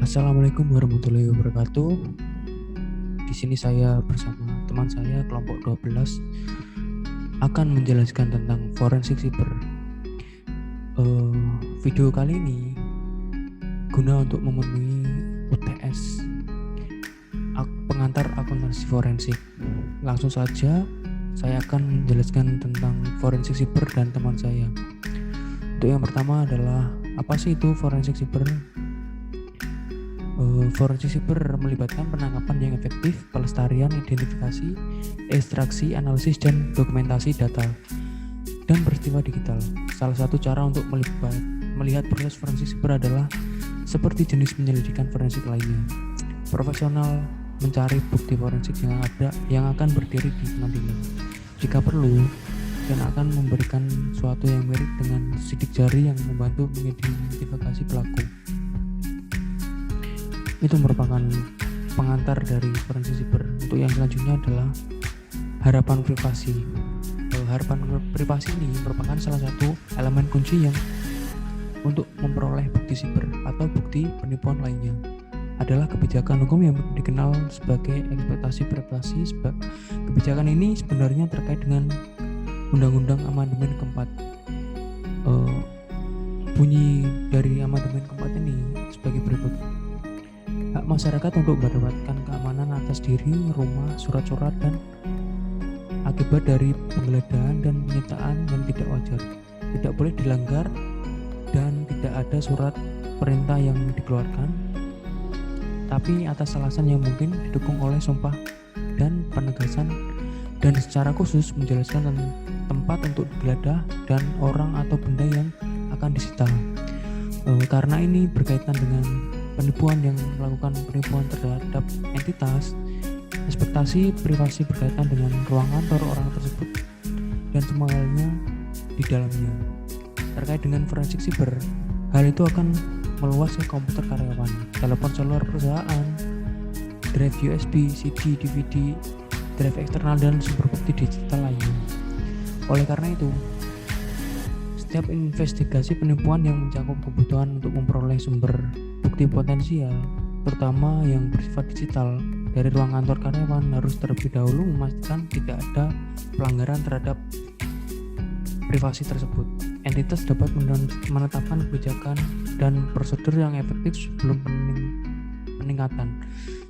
Assalamualaikum warahmatullahi wabarakatuh. Di sini saya bersama teman saya kelompok 12 akan menjelaskan tentang forensik siber. Video kali ini guna untuk memenuhi UTS pengantar akuntansi forensik. Langsung saja saya akan menjelaskan tentang forensik siber dan teman saya. Untuk yang pertama adalah apa sih itu forensik siber? Forensik siber melibatkan penangkapan yang efektif, pelestarian, identifikasi, ekstraksi, analisis, dan dokumentasi data dan peristiwa digital. Salah satu cara untuk melihat proses forensik siber adalah seperti jenis penyelidikan forensik lainnya. Profesional mencari bukti forensik yang akan berdiri di pengadilan jika perlu, dan akan memberikan suatu yang mirip dengan sidik jari yang membantu mengidentifikasi pelaku. Itu merupakan pengantar dari forensik siber. Untuk yang selanjutnya adalah harapan privasi. Harapan privasi ini merupakan salah satu elemen kunci yang untuk memperoleh bukti siber atau bukti penipuan lainnya. Adalah kebijakan hukum yang dikenal sebagai ekspektasi privasi. Kebijakan ini sebenarnya terkait dengan Undang-Undang Amandemen keempat. Bunyi dari amandemen keempat ini sebagai berikut. Hak masyarakat untuk mendapatkan keamanan atas diri, rumah, surat-surat, dan akibat dari penggeledahan dan penyitaan yang tidak wajar tidak boleh dilanggar, dan tidak ada surat perintah yang dikeluarkan tapi atas alasan yang mungkin didukung oleh sumpah dan penegasan, dan secara khusus menjelaskan tempat untuk digeledah dan orang atau benda yang akan disita. Karena ini berkaitan dengan penipuan yang melakukan penipuan terhadap entitas, ekspektasi privasi berkaitan dengan ruang kantor orang tersebut dan semua halnya di dalamnya. Terkait dengan forensik siber, hal itu akan meluas ke komputer karyawan, telepon seluler perusahaan, drive USB, CD, DVD, drive eksternal, dan sumber bukti digital lainnya. Oleh karena itu, setiap investigasi penipuan yang mencakup kebutuhan untuk memperoleh sumber bukti potensial, terutama yang bersifat digital, dari ruang kantor karyawan harus terlebih dahulu memastikan tidak ada pelanggaran terhadap privasi tersebut. Entitas dapat menetapkan kebijakan dan prosedur yang efektif sebelum peningkatan.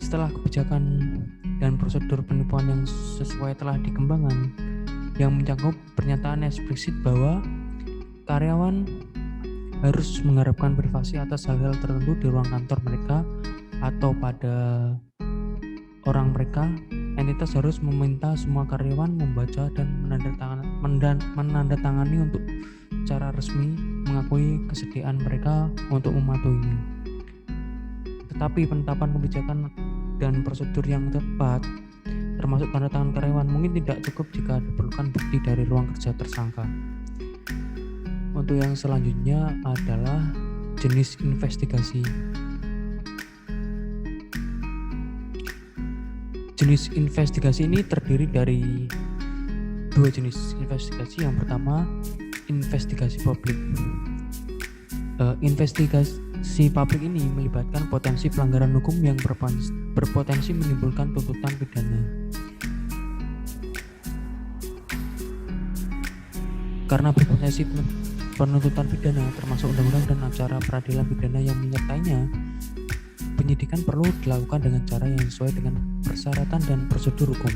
Setelah kebijakan dan prosedur penipuan yang sesuai telah dikembangkan, yang mencakup pernyataan eksplisit bahwa karyawan harus mengharapkan privasi atas hal-hal tertentu di ruang kantor mereka atau pada orang mereka, entitas harus meminta semua karyawan membaca dan menandatangani untuk secara resmi mengakui kesediaan mereka untuk mematuhinya. Tetapi penetapan kebijakan dan prosedur yang tepat, termasuk tanda tangan karyawan, mungkin tidak cukup jika diperlukan bukti dari ruang kerja tersangka. Untuk yang selanjutnya adalah jenis investigasi. Jenis investigasi ini terdiri dari dua jenis investigasi. Yang pertama, investigasi publik. Investigasi publik ini melibatkan potensi pelanggaran hukum yang berpotensi menimbulkan tuntutan pidana. Karena berpotensi penuntutan pidana, termasuk undang-undang dan acara peradilan pidana yang menyertainya, penyidikan perlu dilakukan dengan cara yang sesuai dengan persyaratan dan prosedur hukum.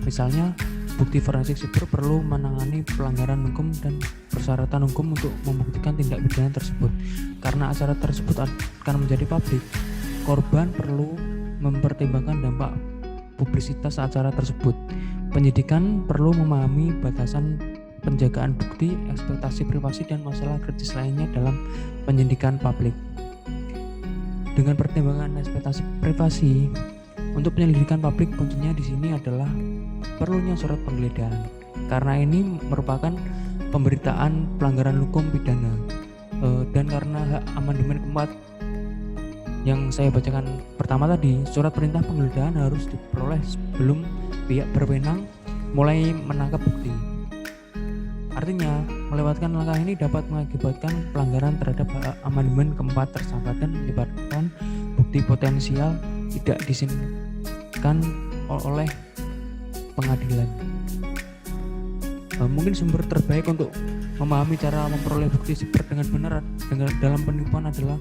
Misalnya, bukti forensik siber perlu menangani pelanggaran hukum dan persyaratan hukum untuk membuktikan tindak pidana tersebut. Karena acara tersebut akan menjadi publik, korban perlu mempertimbangkan dampak publisitas acara tersebut. Penyidikan perlu memahami batasan penjagaan bukti, ekspektasi privasi, dan masalah kritis lainnya dalam penyidikan publik. Dengan pertimbangan ekspektasi privasi, untuk penyelidikan publik kuncinya di sini adalah perlunya surat penggeledahan. Karena ini merupakan pemberitaan pelanggaran hukum pidana. Dan karena hak amandemen keempat yang saya bacakan pertama tadi, surat perintah penggeledahan harus diperoleh sebelum pihak berwenang mulai menangkap bukti. Artinya, melewatkan langkah ini dapat mengakibatkan pelanggaran terhadap hak amandemen keempat tersangka dan menyebabkan bukti bukti potensial tidak diizinkan oleh pengadilan. Mungkin sumber terbaik untuk memahami cara memperoleh bukti siber dengan benar dalam penipuan adalah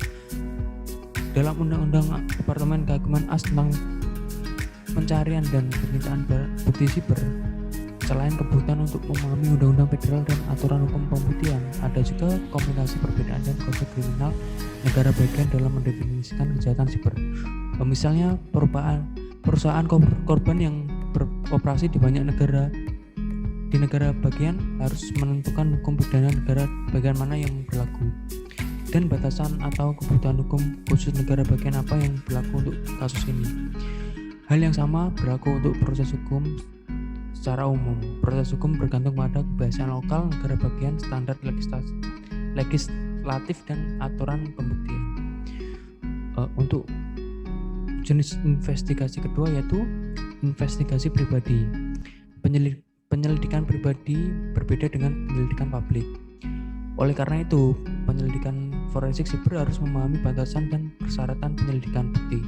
dalam Undang-Undang Departemen Kehakiman AS tentang pencarian dan penyitaan bukti siber. Selain kebutuhan untuk memahami undang-undang federal dan aturan hukum pembuktian, ada juga komunikasi perbedaan dan konsep kriminal negara bagian dalam mendefinisikan kejahatan siber. Misalnya perusahaan korban yang beroperasi di banyak negara bagian harus menentukan hukum pidana negara bagian mana yang berlaku dan batasan atau kebutuhan hukum khusus negara bagian apa yang berlaku untuk kasus ini. Hal yang sama berlaku untuk proses hukum secara umum. Proses hukum bergantung pada kebiasaan lokal negara bagian, standar legislatif dan aturan pembuktian. Untuk jenis investigasi kedua yaitu investigasi pribadi. Penyelidikan pribadi berbeda dengan penyelidikan publik. Oleh karena itu, penyelidikan forensik siber harus memahami batasan dan persyaratan penyelidikan bukti,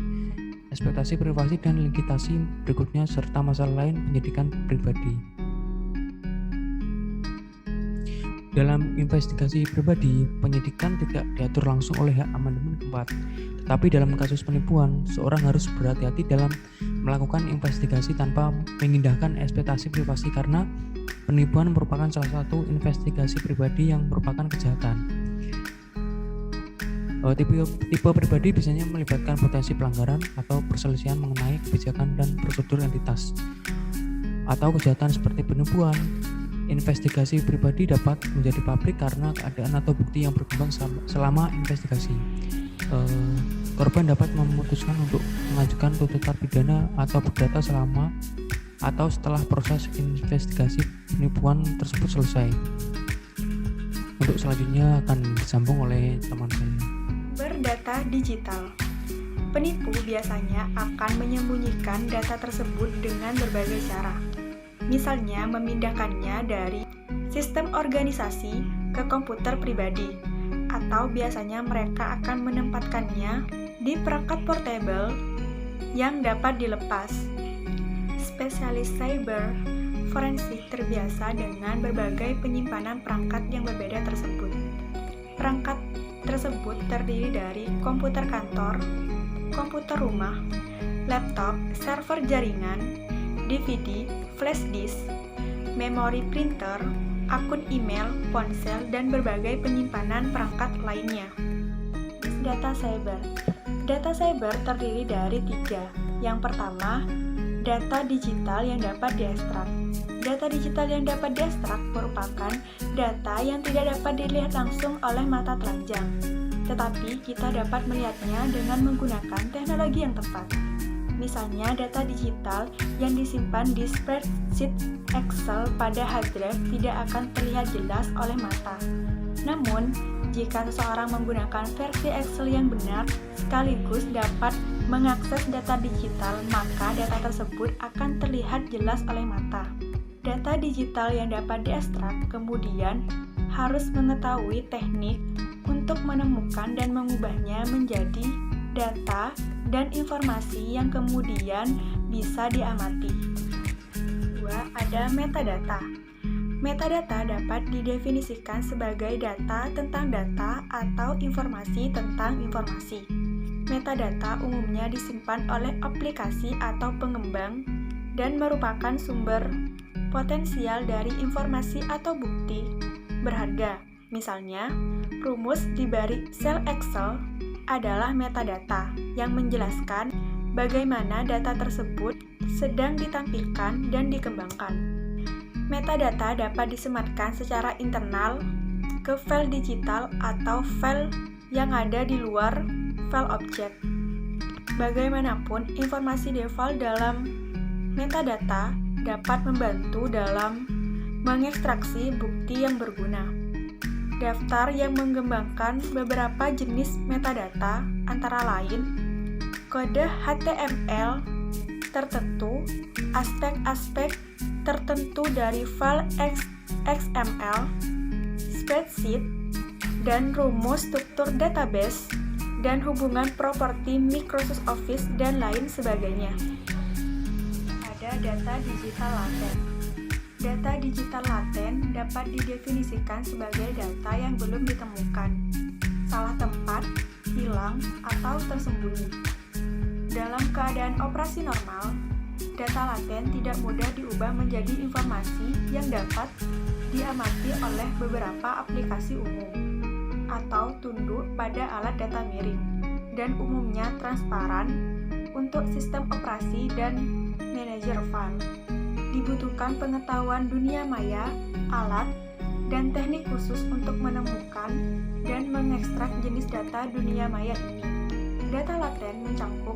ekspektasi privasi dan legitimasi berikutnya, serta masalah lain penyidikan pribadi. Dalam investigasi pribadi, penyidikan tidak diatur langsung oleh hak amandemen keempat. Tetapi dalam kasus penipuan, seorang harus berhati-hati dalam melakukan investigasi tanpa mengindahkan ekspektasi privasi karena penipuan merupakan salah satu investigasi pribadi yang merupakan kejahatan. Tipe pribadi biasanya melibatkan potensi pelanggaran atau perselisihan mengenai kebijakan dan prosedur entitas atau kejahatan seperti penipuan. Investigasi pribadi dapat menjadi publik karena keadaan atau bukti yang berkembang selama investigasi. Korban dapat memutuskan untuk mengajukan tuntutan pidana atau perdata selama atau setelah proses investigasi penipuan tersebut selesai. Untuk selanjutnya akan disambung oleh teman saya. Berdata digital. Penipu biasanya akan menyembunyikan data tersebut dengan berbagai cara. Misalnya memindahkannya dari sistem organisasi ke komputer pribadi, atau biasanya mereka akan menempatkannya di perangkat portable yang dapat dilepas. Spesialis cyber forensik terbiasa dengan berbagai penyimpanan perangkat yang berbeda tersebut. Perangkat tersebut terdiri dari komputer kantor, komputer rumah, laptop, server jaringan, DVD, flash disk, memori printer, akun email, ponsel, dan berbagai penyimpanan perangkat lainnya. Data cyber. Data cyber terdiri dari 3. Yang pertama, data digital yang dapat diekstrak. Data digital yang dapat diekstrak merupakan data yang tidak dapat dilihat langsung oleh mata telanjang, tetapi kita dapat melihatnya dengan menggunakan teknologi yang tepat. Misalnya, data digital yang disimpan di spreadsheet Excel pada hard drive tidak akan terlihat jelas oleh mata. Namun, jika seseorang menggunakan versi Excel yang benar sekaligus dapat mengakses data digital, maka data tersebut akan terlihat jelas oleh mata. Data digital yang dapat diekstrak kemudian harus mengetahui teknik untuk menemukan dan mengubahnya menjadi data dan informasi yang kemudian bisa diamati. 2. Ada metadata. Metadata dapat didefinisikan sebagai data tentang data atau informasi tentang informasi. Metadata umumnya disimpan oleh aplikasi atau pengembang dan merupakan sumber potensial dari informasi atau bukti berharga. Misalnya, rumus di balik sel Excel adalah metadata yang menjelaskan bagaimana data tersebut sedang ditampilkan dan dikembangkan. Metadata dapat disematkan secara internal ke file digital atau file yang ada di luar file objek. Bagaimanapun, informasi default dalam metadata dapat membantu dalam mengekstraksi bukti yang berguna. Daftar yang mengembangkan beberapa jenis metadata antara lain kode HTML tertentu, aspek-aspek tertentu dari file XML, spreadsheet, dan rumus struktur database dan hubungan properti Microsoft Office dan lain sebagainya. Ada data digital laten. Data digital laten dapat didefinisikan sebagai data yang belum ditemukan, salah tempat, hilang, atau tersembunyi. Dalam keadaan operasi normal, data laten tidak mudah diubah menjadi informasi yang dapat diamati oleh beberapa aplikasi umum atau tunduk pada alat data miring, dan umumnya transparan untuk sistem operasi dan manajer file. Dibutuhkan pengetahuan dunia maya, alat, dan teknik khusus untuk menemukan dan mengekstrak jenis data dunia maya ini. Data laten mencakup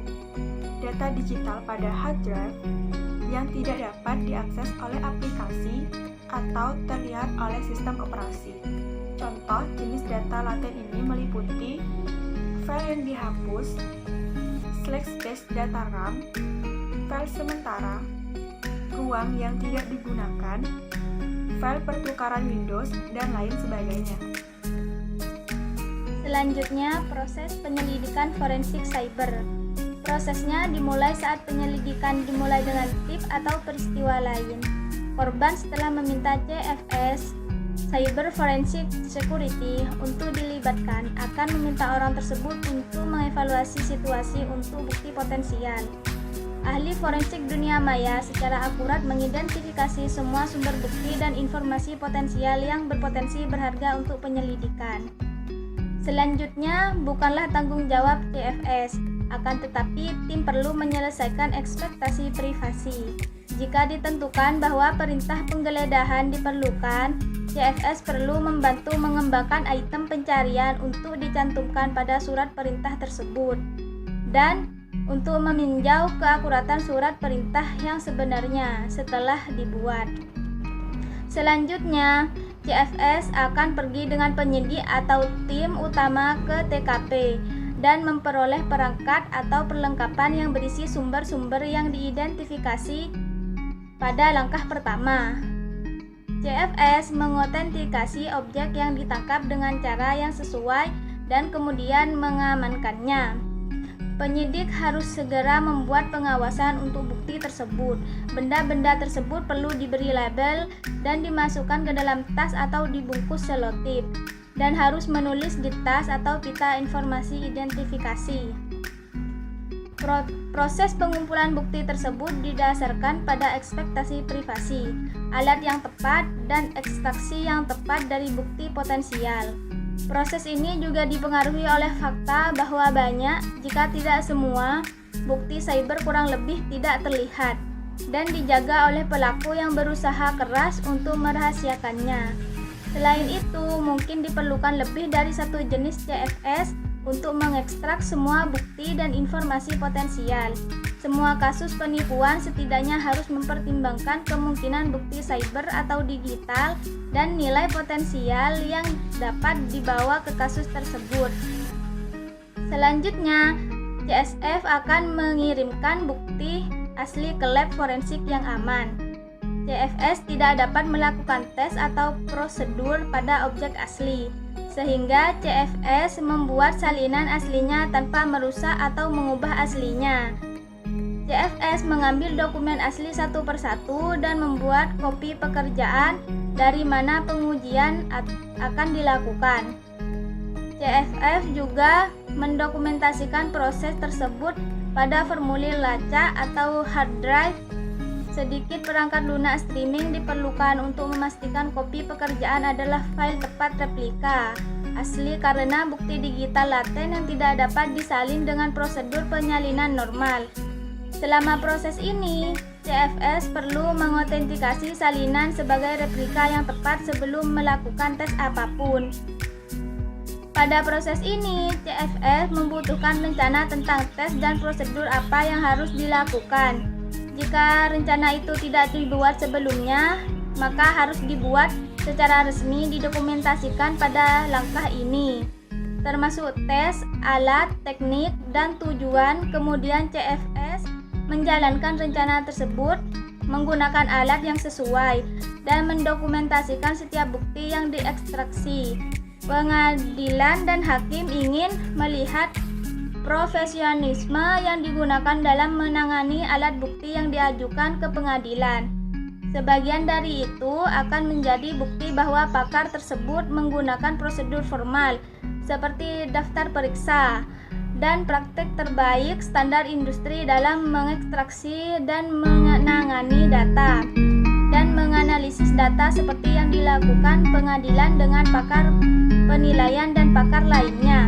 data digital pada hard drive yang tidak dapat diakses oleh aplikasi atau terlihat oleh sistem operasi. Contoh jenis data laten ini meliputi file yang dihapus, slash space data RAM, file sementara, ruang yang tidak digunakan, file pertukaran Windows, dan lain sebagainya. Selanjutnya, proses penyelidikan forensik cyber. Prosesnya dimulai saat penyelidikan dimulai dengan tip atau peristiwa lain. Korban setelah meminta CFS Cyber Forensic Security untuk dilibatkan akan meminta orang tersebut untuk mengevaluasi situasi untuk bukti potensial. Ahli forensik dunia maya secara akurat mengidentifikasi semua sumber bukti dan informasi potensial yang berpotensi berharga untuk penyelidikan. Selanjutnya, bukanlah tanggung jawab CFS, akan tetapi tim perlu menyelesaikan ekspektasi privasi. Jika ditentukan bahwa perintah penggeledahan diperlukan, CFS perlu membantu mengembangkan item pencarian untuk dicantumkan pada surat perintah tersebut, dan untuk meninjau keakuratan surat perintah yang sebenarnya setelah dibuat. Selanjutnya, CFS akan pergi dengan penyidik atau tim utama ke TKP dan memperoleh perangkat atau perlengkapan yang berisi sumber-sumber yang diidentifikasi pada langkah pertama. CFS mengotentikasi objek yang ditangkap dengan cara yang sesuai dan kemudian mengamankannya. Penyidik harus segera membuat pengawasan untuk bukti tersebut. Benda-benda tersebut perlu diberi label dan dimasukkan ke dalam tas atau dibungkus selotip, dan harus menulis di tas atau pita informasi identifikasi. Proses pengumpulan bukti tersebut didasarkan pada ekspektasi privasi, alat yang tepat, dan ekstraksi yang tepat dari bukti potensial. Proses ini juga dipengaruhi oleh fakta bahwa banyak, jika tidak semua, bukti cyber kurang lebih tidak terlihat dan dijaga oleh pelaku yang berusaha keras untuk merahasiakannya. Selain itu, mungkin diperlukan lebih dari satu jenis CFS untuk mengekstrak semua bukti dan informasi potensial. Semua kasus penipuan setidaknya harus mempertimbangkan kemungkinan bukti cyber atau digital dan nilai potensial yang dapat dibawa ke kasus tersebut. Selanjutnya, CSF akan mengirimkan bukti asli ke lab forensik yang aman. CFS tidak dapat melakukan tes atau prosedur pada objek asli, sehingga CFS membuat salinan aslinya tanpa merusak atau mengubah aslinya. CFS mengambil dokumen asli satu persatu dan membuat kopi pekerjaan dari mana pengujian akan dilakukan. CFF juga mendokumentasikan proses tersebut pada formulir lacak atau hard drive. Sedikit perangkat lunak streaming diperlukan untuk memastikan kopi pekerjaan adalah file tepat replika asli karena bukti digital laten yang tidak dapat disalin dengan prosedur penyalinan normal. Selama proses ini, CFS perlu mengotentikasi salinan sebagai replika yang tepat sebelum melakukan tes apapun. Pada proses ini, CFS membutuhkan rencana tentang tes dan prosedur apa yang harus dilakukan. Jika rencana itu tidak dibuat sebelumnya, maka harus dibuat secara resmi didokumentasikan pada langkah ini, termasuk tes, alat, teknik, dan tujuan. Kemudian CFS menjalankan rencana tersebut menggunakan alat yang sesuai dan mendokumentasikan setiap bukti yang diekstraksi. Pengadilan dan hakim ingin melihat profesionalisme yang digunakan dalam menangani alat bukti yang diajukan ke pengadilan. Sebagian dari itu akan menjadi bukti bahwa pakar tersebut menggunakan prosedur formal seperti daftar periksa dan praktek terbaik standar industri dalam mengekstraksi dan menangani data dan menganalisis data seperti yang dilakukan pengadilan dengan pakar penilaian dan pakar lainnya.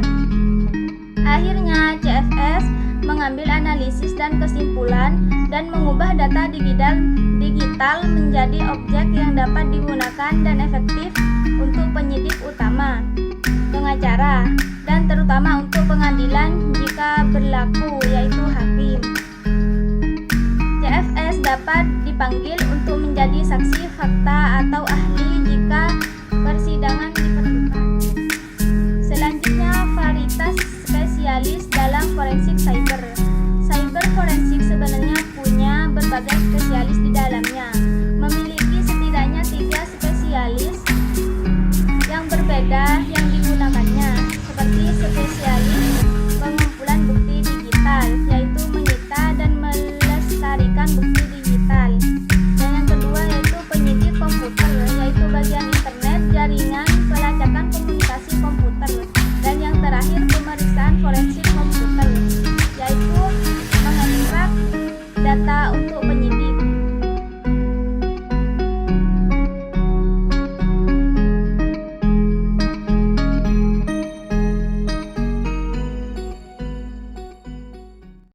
Akhirnya, CFS mengambil analisis dan kesimpulan dan mengubah data digital menjadi objek yang dapat digunakan dan efektif untuk penyidik utama, pengacara, dan terutama untuk pengadilan jika berlaku, yaitu hakim. CFS dapat dipanggil untuk menjadi saksi fakta atau ahli jika persidangan diperlukan. Selanjutnya, varietas spesialis dalam forensik cyber. Cyber forensik sebenarnya punya berbagai spesialis di dalamnya, memiliki setidaknya 3 spesialis yang berbeda yang digunakannya, seperti spesialis pengumpulan bukti digital, yaitu menyita dan melestarikan bukti digital, dan yang kedua yaitu penyidik komputer, yaitu bagian internet, jaringan, pelacakan komunikasi komputer, dan yang terakhir pemeriksaan forensik komputer, yaitu mengekstrak data untuk